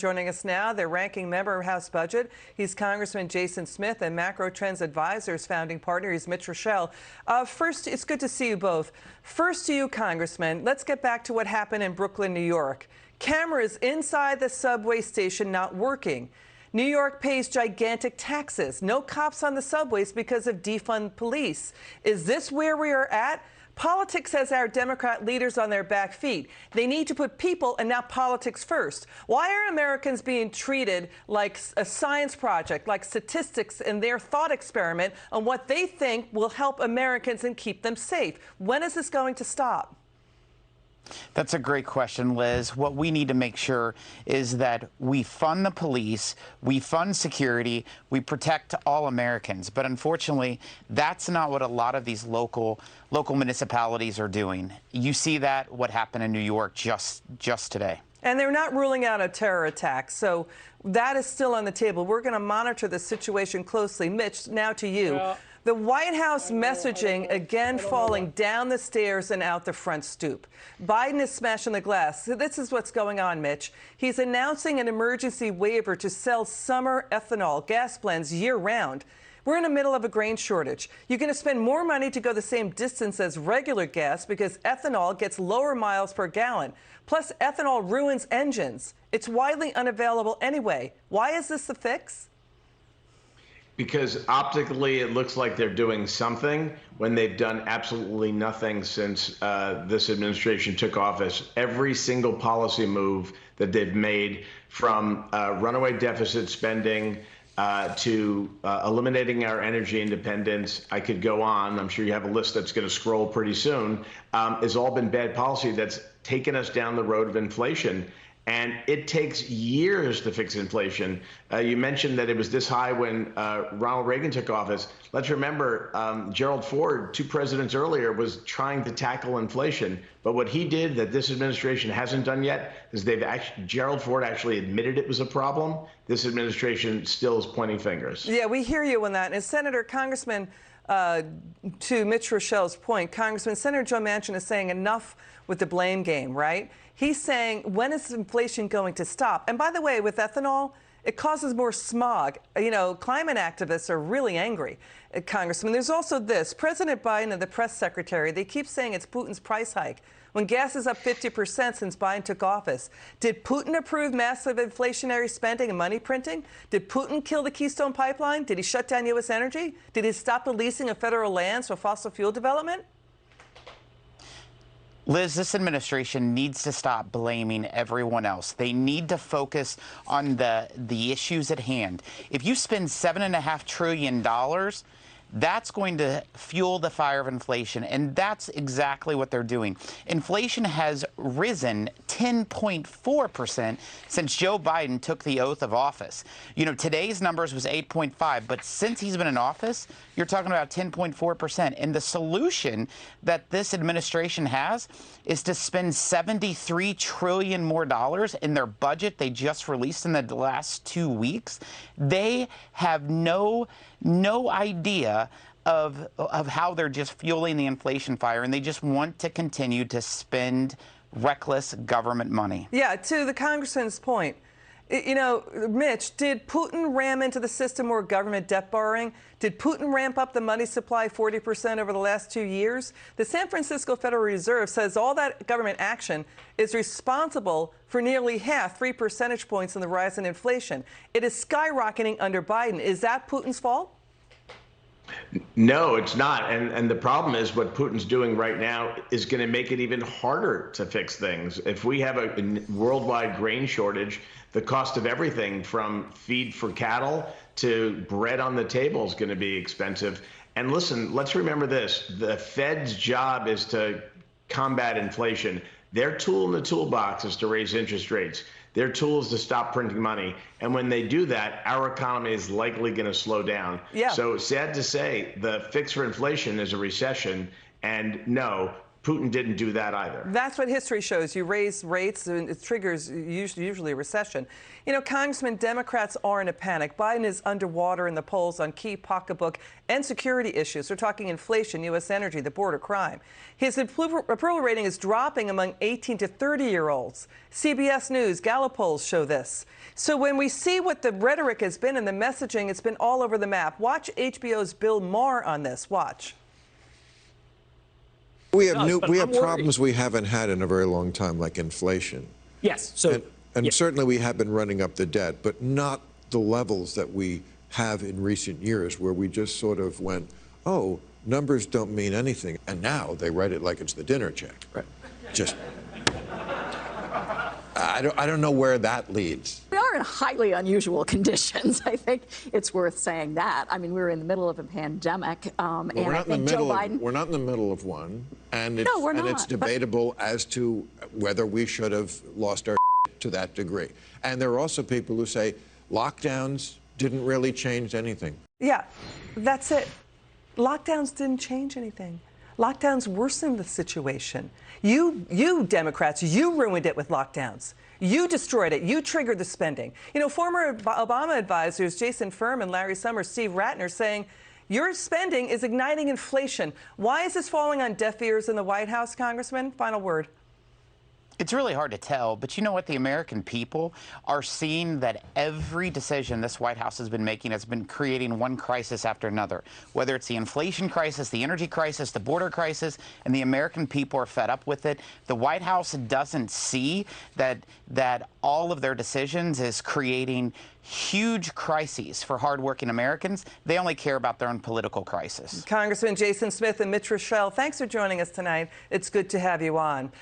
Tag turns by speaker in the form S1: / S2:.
S1: Joining us now, the ranking member of House Budget. He's Congressman Jason Smith, and Macro Trends Advisors founding partner. He's Mitch Roschelle. First, it's good to see you both. First to you, Congressman, let's get back to what happened in Brooklyn, New York. Cameras inside the subway station not working. New York pays gigantic taxes. No cops on the subways because of defund police. Is this where we are at? Politics has our Democrat leaders on their back feet. They need to put people and not politics first. Why are Americans being treated like a science project, like statistics in their thought experiment on what they think will help Americans and keep them safe? When is this going to stop?
S2: That's a great question, Liz. What we need to make sure is that we fund the police, we fund security, we protect all Americans. But unfortunately, that's not what a lot of these local municipalities are doing. You see that what happened in New York just today.
S1: And they're not ruling out a terror attack. So that is still on the table. We're going to monitor the situation closely. Mitch, now to you.
S3: Well,
S1: the White House messaging again falling down the stairs and out the front stoop. Biden is smashing the glass. So this is what's going on, Mitch. He's announcing an emergency waiver to sell summer ethanol gas blends year-round. We're in the middle of a grain shortage. You're going to spend more money to go the same distance as regular gas because ethanol gets lower miles per gallon. Plus, ethanol ruins engines. It's widely unavailable anyway. Why is this the fix?
S3: Because optically it looks like they're doing something when they've done absolutely nothing since this administration took office. Every single policy move that they've made, from runaway deficit spending to eliminating our energy independence, I could go on. I'm sure you have a list that's going to scroll pretty soon, has all been bad policy that's taken us down the road of inflation. And it takes years to fix inflation. You mentioned that it was this high when Ronald Reagan took office. Let's remember, Gerald Ford, 2 presidents earlier, was trying to tackle inflation. But what he did that this administration hasn't done yet is Gerald Ford actually admitted it was a problem. This administration still is pointing fingers.
S1: Yeah, we hear you on that. And Congressman, to Mitch Rochelle's point, Senator Joe Manchin is saying enough with the blame game, right? He's saying, when is inflation going to stop? And by the way, with ethanol, it causes more smog. You know, climate activists are really angry at Congressman. There's also this. President Biden and the press secretary, they keep saying it's Putin's price hike when gas is up 50% since Biden took office. Did Putin approve massive inflationary spending and money printing? Did Putin kill the Keystone Pipeline? Did he shut down U.S. energy? Did he stop the leasing of federal lands for fossil fuel development?
S2: Liz, this administration needs to stop blaming everyone else. They need to focus on the issues at hand. If you spend $7.5 trillion, that's going to fuel the fire of inflation, and that's exactly what they're doing. Inflation has risen 10.4% since Joe Biden took the oath of office. You know, today's numbers was 8.5, but since he's been in office, you're talking about 10.4%. And the solution that this administration has is to spend $73 trillion more in their budget they just released in the last 2 weeks. They have no idea of how they're just fueling the inflation fire, and they just want to continue to spend reckless government money. Yeah,
S1: to the congressman's point, you know, Mitch, did Putin ram into the system more government debt borrowing? Did Putin ramp up the money supply 40% over the last 2 years? The San Francisco Federal Reserve says all that government action is responsible for nearly half, 3 percentage points in the rise in inflation. It is skyrocketing under Biden. Is that Putin's fault?
S3: No, it's not. And the problem is what Putin's doing right now is going to make it even harder to fix things. If we have a worldwide grain shortage, the cost of everything from feed for cattle to bread on the table is going to be expensive. And listen, let's remember this. The Fed's job is to combat inflation. Their tool in the toolbox is to raise interest rates. Their tool is to stop printing money. And when they do that, our economy is likely going to slow down.
S1: Yeah.
S3: So sad to say, the fix for inflation is a recession. And no, Putin didn't do that either.
S1: That's what history shows. You raise rates, and it triggers usually a recession. You know, Congressman, Democrats are in a panic. Biden is underwater in the polls on key pocketbook and security issues. We're talking inflation, U.S. energy, the border, crime. His approval rating is dropping among 18 to 30-year-olds. CBS News, Gallup polls show this. So when we see what the rhetoric has been and the messaging, it's been all over the map. Watch HBO's Bill Maher on this. Watch.
S4: We have problems we haven't had in a very long time, like inflation.
S5: Yes. So,
S4: and certainly we have been running up the debt, but not the levels that we have in recent years, where we just sort of went, oh, numbers don't mean anything, and now they write it like it's the dinner check.
S5: Right.
S4: Just, I don't know where that leads.
S6: We are in highly unusual conditions. I think it's worth saying that. I mean, we're in the middle of a pandemic, and I think Joe Biden.
S4: We're not in the middle of one, and it's,
S6: No, we're not,
S4: it's debatable as to whether we should have lost our to that degree. And there are also people who say lockdowns didn't really change anything.
S1: Yeah, that's it. Lockdowns didn't change anything. Lockdowns worsened the situation. You Democrats, you ruined it with lockdowns. You destroyed it. You triggered the spending. You know, former Obama advisors Jason Furman, Larry Summers, Steve Ratner saying your spending is igniting inflation. Why is this falling on deaf ears in the White House, Congressman? Final word.
S2: It's really hard to tell, but you know what? The American people are seeing that every decision this White House has been making has been creating one crisis after another, whether it's the inflation crisis, the energy crisis, the border crisis, and the American people are fed up with it. The White House doesn't see that all of their decisions is creating huge crises for hardworking Americans. They only care about their own political crisis.
S1: Congressman Jason Smith and Mitch Roschelle, thanks for joining us tonight. It's good to have you on.